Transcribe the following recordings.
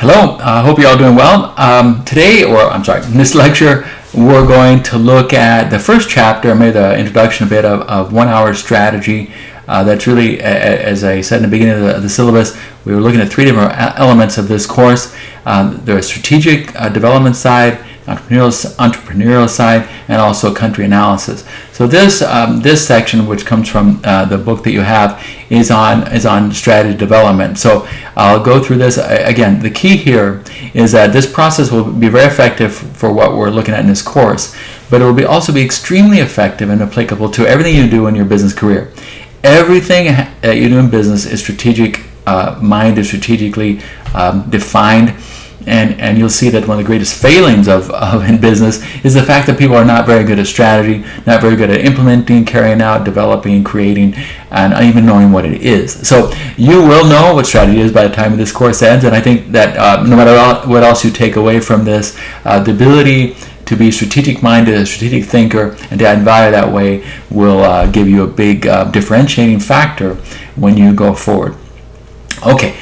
Hello, I hope you're all doing well. In this lecture, we're going to look at the first chapter. I made the introduction a bit of 1 hour strategy. That's really, as I said in the beginning of the syllabus, we were looking at three different elements of this course. The strategic development side, entrepreneurial side, and also country analysis. So this section, which comes from the book that you have, is on strategy development. So I'll go through this again. The key here is that this process will be very effective for what we're looking at in this course, but it will also be extremely effective and applicable to everything you do in your business career. Everything that you do in business is minded, strategically defined. And you'll see that one of the greatest failings of in business is the fact that people are not very good at strategy, not very good at implementing, carrying out, developing, creating, and even knowing what it is. So you will know what strategy is by the time this course ends, and I think that no matter what else you take away from this, the ability to be strategic-minded, a strategic thinker, and to add value that way will give you a big differentiating factor when you go forward. Okay,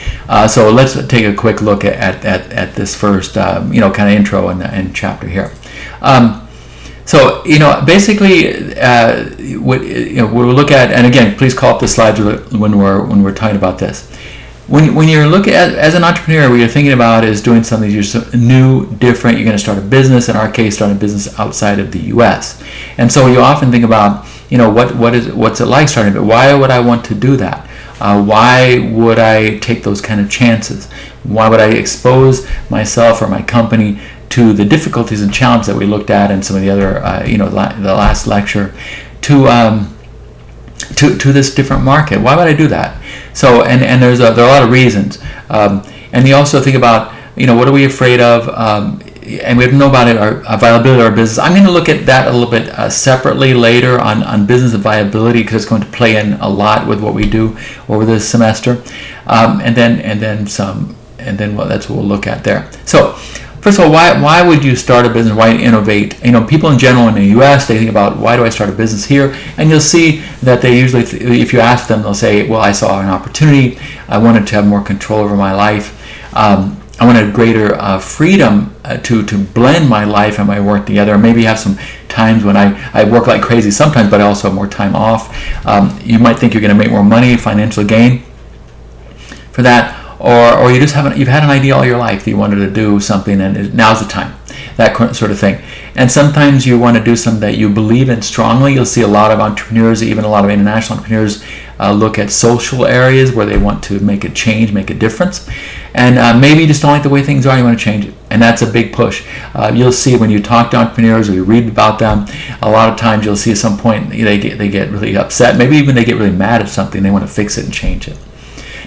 so let's take a quick look at this first, kind of intro and chapter here. So basically, what we'll look at, and again, please call up the slides when we're talking about this. When you're looking at as an entrepreneur, what you're thinking about is doing something you're new, different. You're going to start a business. In our case, start a business outside of the U.S. And so you often think about, what's it like starting it? Why would I want to do that? Why would I take those kind of chances? Why would I expose myself or my company to the difficulties and challenges that we looked at in some of the other, the last lecture, to this different market? Why would I do that? So, and there are a lot of reasons. And you also think about, what are we afraid of? And we have to know about our viability of our business. I'm going to look at that a little bit separately later on business and because it's going to play in a lot with what we do over this semester, and then that's what we'll look at there. So, first of all, why would you start a business? Why innovate? People in general in the U.S. they think about, why do I start a business here? And you'll see that they usually, if you ask them, they'll say, well, I saw an opportunity. I wanted to have more control over my life. I wanted greater freedom to blend my life and my work together. Maybe have some times when I work like crazy sometimes, but I also have more time off. You might think you're going to make more money, financial gain for that, or you've had an idea all your life that you wanted to do something, and now's the time. That sort of thing. And sometimes you want to do something that you believe in strongly. You'll see a lot of entrepreneurs, even a lot of international entrepreneurs, look at social areas where they want to make a change, make a difference. And maybe you just don't like the way things are, you want to change it. And that's a big push. You'll see when you talk to entrepreneurs or you read about them, a lot of times you'll see at some point they get really upset. Maybe even they get really mad at something. They want to fix it and change it.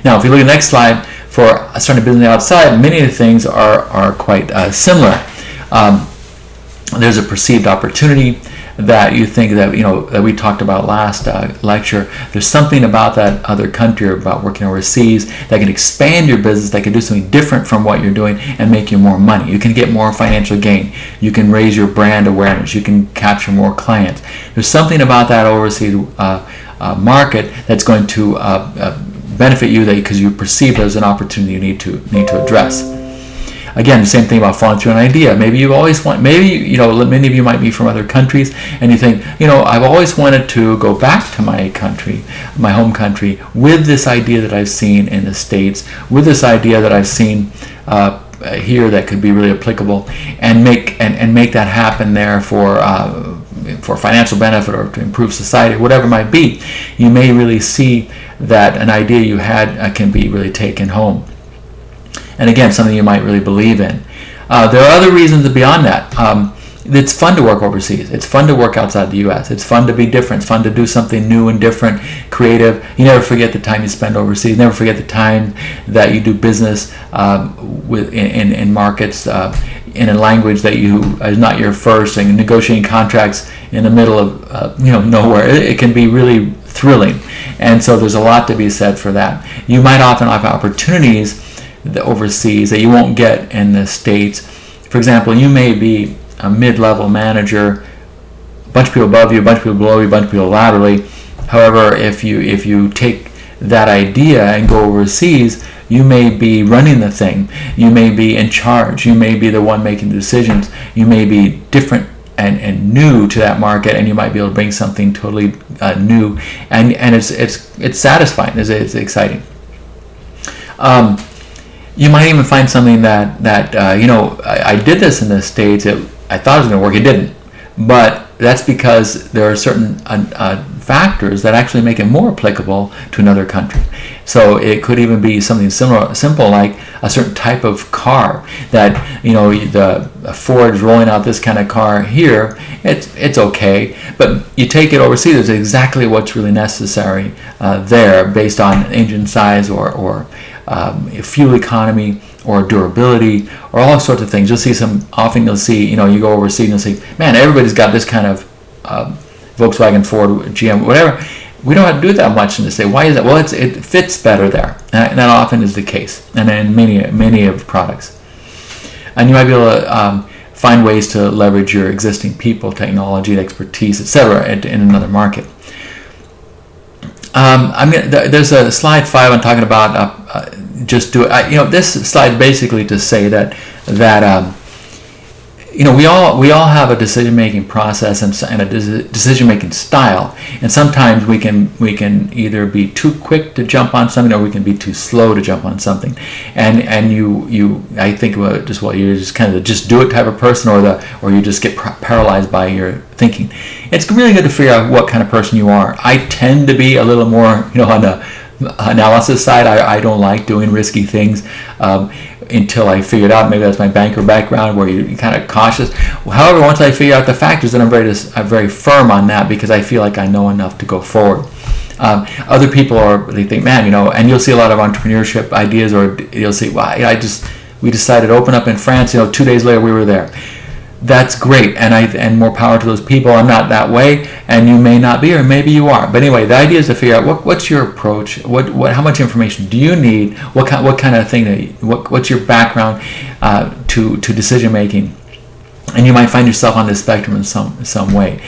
Now, if you look at the next slide, for starting a business outside, many of the things are quite similar. There's a perceived opportunity that you think that we talked about last lecture. There's something about that other country or about working overseas that can expand your business, that can do something different from what you're doing and make you more money. You can get more financial gain. You can raise your brand awareness. You can capture more clients. There's something about that overseas market that's going to benefit you because you perceive it as an opportunity you need to address. Again, the same thing about following through an idea. Maybe you always want, many of you might be from other countries, and you think, I've always wanted to go back to my country, my home country, with this idea that I've seen in the States, with this idea that I've seen here that could be really applicable, and make that happen there for financial benefit or to improve society, whatever it might be. You may really see that an idea you had can be really taken home. And again, something you might really believe in. There are other reasons beyond that. It's fun to work overseas. It's fun to work outside the U.S. It's fun to be different. It's fun to do something new and different, creative. You never forget the time you spend overseas. You never forget the time that you do business in markets in a language that is not your first, and negotiating contracts in the middle of nowhere. It can be really thrilling, and so there's a lot to be said for that. You might often have opportunities overseas that you won't get in the States. For example, you may be a mid-level manager, a bunch of people above you, a bunch of people below you, a bunch of people laterally. However, if you take that idea and go overseas, You may be running the thing. You may be in charge. You may be the one making the decisions. You may be different and new to that market, and you might be able to bring something totally new, and it's satisfying. It's exciting. You might even find something that I did this in the States. I thought it was going to work. It didn't, but that's because there are certain factors that actually make it more applicable to another country. So it could even be something simple like a certain type of car that, the Ford is rolling out this kind of car here. It's okay, but you take it overseas, it's exactly what's really necessary there, based on engine size or fuel economy or durability or all sorts of things. Often you'll see, you go overseas and you'll see, man, everybody's got this kind of Volkswagen, Ford, GM, whatever. We don't have to do that much in the state. Why is that? Well, it fits better there, and that often is the case, and in many of products. And you might be able to find ways to leverage your existing people, technology, expertise, etc., in another market. There's a slide 5 I'm talking about. Just do it. This slide basically to say that we all have a decision-making process and a decision-making style, and sometimes we can either be too quick to jump on something, or we can be too slow to jump on something. And I think you're just kind of the just do it type of person, or you just get paralyzed by your thinking. It's really good to figure out what kind of person you are. I tend to be a little more on the analysis side. I don't like doing risky things until I figure it out. Maybe that's my banker background, where you're kind of cautious. However, once I figure out the factors, then I'm very firm on that, because I feel like I know enough to go forward. Other people they think, man, and you'll see a lot of entrepreneurship ideas, or you'll see, well, we decided to open up in France. 2 days later we were there. That's great, and more power to those people. I'm not that way, and you may not be, or maybe you are. But anyway, the idea is to figure out what's your approach. How much information do you need? What kind of thing? What's your background to decision making? And you might find yourself on this spectrum in some way.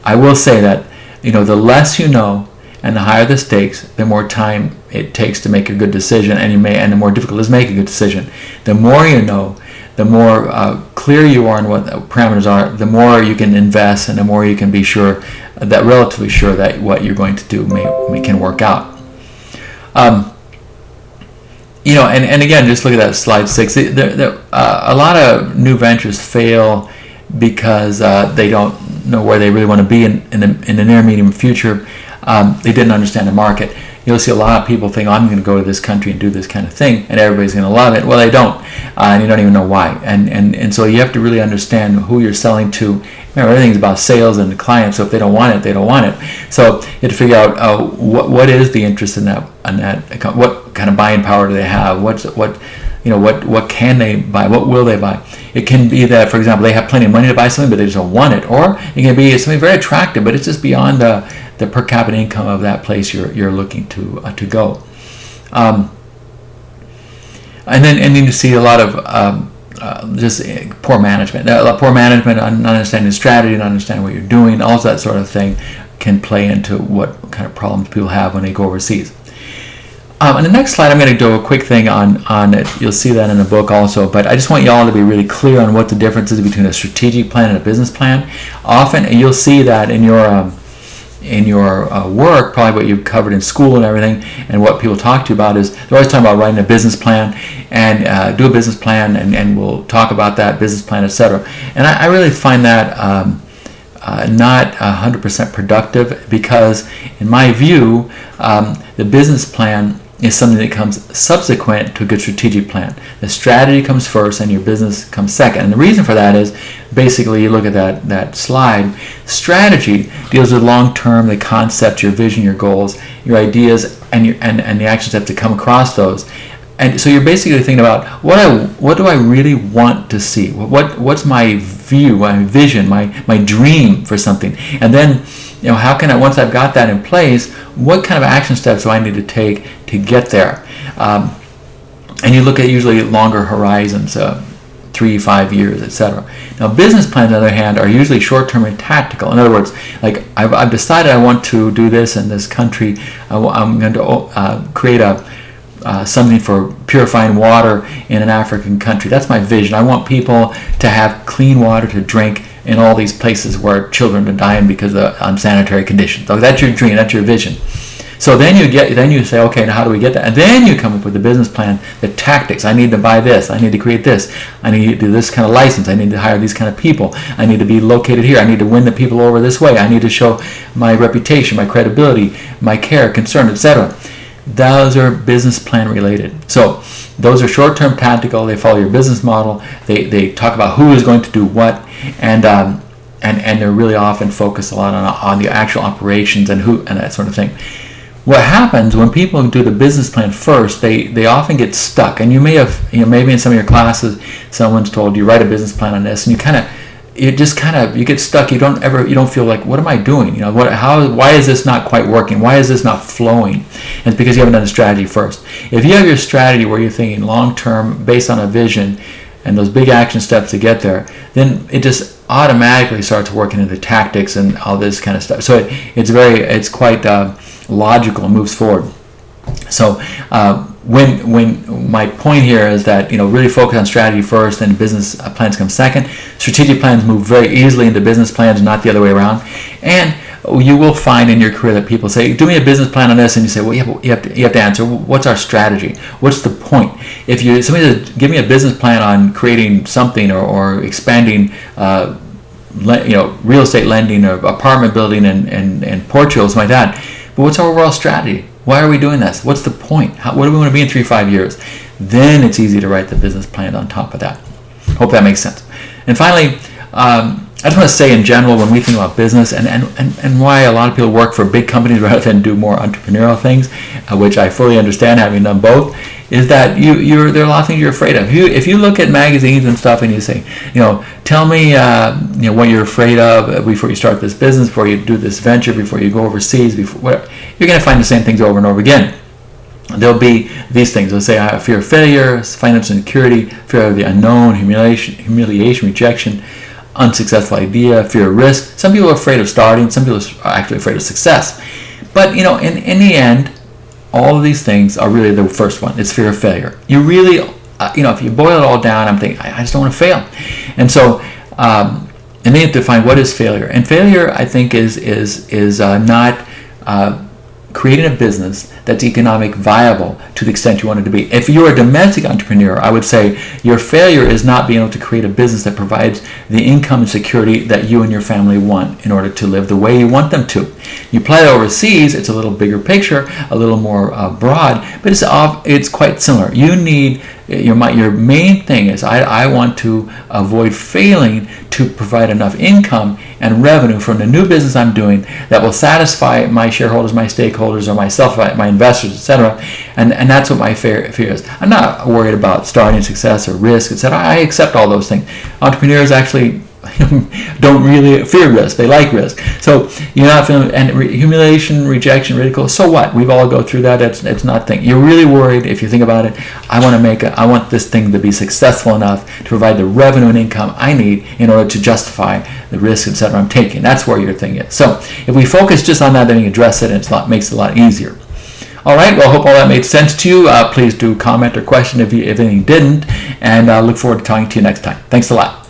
I will say that the less you know, and the higher the stakes, the more time it takes to make a good decision, and the more difficult it is to make a good decision. The more you know, the more clear you are on what the parameters are, the more you can invest, and the more you can be relatively sure that what you're going to do can work out. And again, just look at that slide 6. A lot of new ventures fail because they don't know where they really want to be in the near medium future. They didn't understand the market. You'll see a lot of people think, I'm going to go to this country and do this kind of thing, and everybody's going to love it. Well, they don't, and you don't even know why. And so you have to really understand who you're selling to. Remember, everything's about sales and the client. So if they don't want it, they don't want it. So you have to figure out what is the interest in that, what kind of buying power do they have? What can they buy? What will they buy? It can be that, for example, they have plenty of money to buy something, but they just don't want it. Or it can be something very attractive, but it's just beyond the per capita income of that place you're looking to go. And then you see a lot of just poor management. Poor management, not understanding strategy, not understanding what you're doing, all that sort of thing can play into what kind of problems people have when they go overseas. On the next slide, I'm going to do a quick thing on it. You'll see that in the book also, but I just want you all to be really clear on what the difference is between a strategic plan and a business plan. Often, and you'll see that in your work, probably what you've covered in school and everything, and what people talk to you about is they're always talking about writing a business plan and do a business plan, and we'll talk about that business plan, etc. And I really find that not 100% productive, because in my view, the business plan is something that comes subsequent to a good strategic plan. The strategy comes first and your business comes second. And the reason for that is, basically, you look at that slide, strategy deals with long-term, the concept, your vision, your goals, your ideas, and the action steps to come across those. And so you're basically thinking about what do I really want to see? What's my view, my vision, my dream for something? And then, how can I, once I've got that in place, what kind of action steps do I need to take to get there? And you look at usually longer horizons, 3-5 years, etc. Now, business plans, on the other hand, are usually short-term and tactical. In other words, like I've decided I want to do this in this country. I'm going to create something for purifying water in an African country. That's my vision. I want people to have clean water to drink in all these places where children are dying because of unsanitary conditions. So that's your dream, that's your vision. So then you say, okay, now how do we get that? And then you come up with the business plan, the tactics. I need to buy this. I need to create this. I need to do this kind of license. I need to hire these kind of people. I need to be located here. I need to win the people over this way. I need to show my reputation, my credibility, my care, concern, etc. Those are business plan related. So those are short-term tactical. They follow your business model. They talk about who is going to do what, and they're really often focused a lot on the actual operations and who and that sort of thing. What happens when people do the business plan first, they often get stuck. And you may have, maybe in some of your classes, someone's told you write a business plan on this, and you get stuck. You don't feel like, what am I doing? Why is this not quite working? Why is this not flowing? And it's because you haven't done the strategy first. If you have your strategy where you're thinking long term, based on a vision, and those big action steps to get there, then it just automatically starts working into tactics and all this kind of stuff. So it's quite logical and moves forward. So when my point here is that really focus on strategy first and business plans come second. Strategic plans move very easily into business plans, not the other way around. And you will find in your career that people say, do me a business plan on this, and you say, well, you have to answer, what's our strategy? What's the point? If somebody says, give me a business plan on creating something or expanding real estate lending or apartment building in Portugal, something like that, but what's our overall strategy? Why are we doing this? What's the point? What do we want to be in 3-5 years? Then it's easy to write the business plan on top of that. Hope that makes sense. And finally, I just want to say in general, when we think about business and why a lot of people work for big companies rather than do more entrepreneurial things, which I fully understand, having done both, is that there are a lot of things you're afraid of. If you look at magazines and stuff and you say, tell me what you're afraid of before you start this business, before you do this venture, before you go overseas, whatever, you're going to find the same things over and over again. There'll be these things. They'll say, I have fear of failure, financial insecurity, fear of the unknown, humiliation, rejection, unsuccessful idea, fear of risk. Some people are afraid of starting. Some people are actually afraid of success. But, in the end, all of these things are really the first one. It's fear of failure. You really, if you boil it all down, I'm thinking, I just don't want to fail. And so, and then you have to define what is failure. And failure, I think, is not creating a business that's economic viable to the extent you want it to be. If you're a domestic entrepreneur, I would say your failure is not being able to create a business that provides the income and security that you and your family want in order to live the way you want them to. You apply it overseas, it's a little bigger picture, a little more broad, but it's quite similar. You need your main thing is I want to avoid failing to provide enough income and revenue from the new business I'm doing that will satisfy my shareholders, my stakeholders, or myself, my investors, etc. And that's what my fear is. I'm not worried about starting success or risk, etc. I accept all those things. Entrepreneurs actually don't really fear risk. They like risk. So you're not feeling humiliation, rejection, ridicule. So what? We've all go through that. It's not thing. You're really worried if you think about it. I want this thing to be successful enough to provide the revenue and income I need in order to justify the risk, etc. I'm taking. That's where your thing is. So if we focus just on that, then you address it, and it makes it a lot easier. All right. Well, I hope all that made sense to you. Please do comment or question if anything didn't, and I look forward to talking to you next time. Thanks a lot.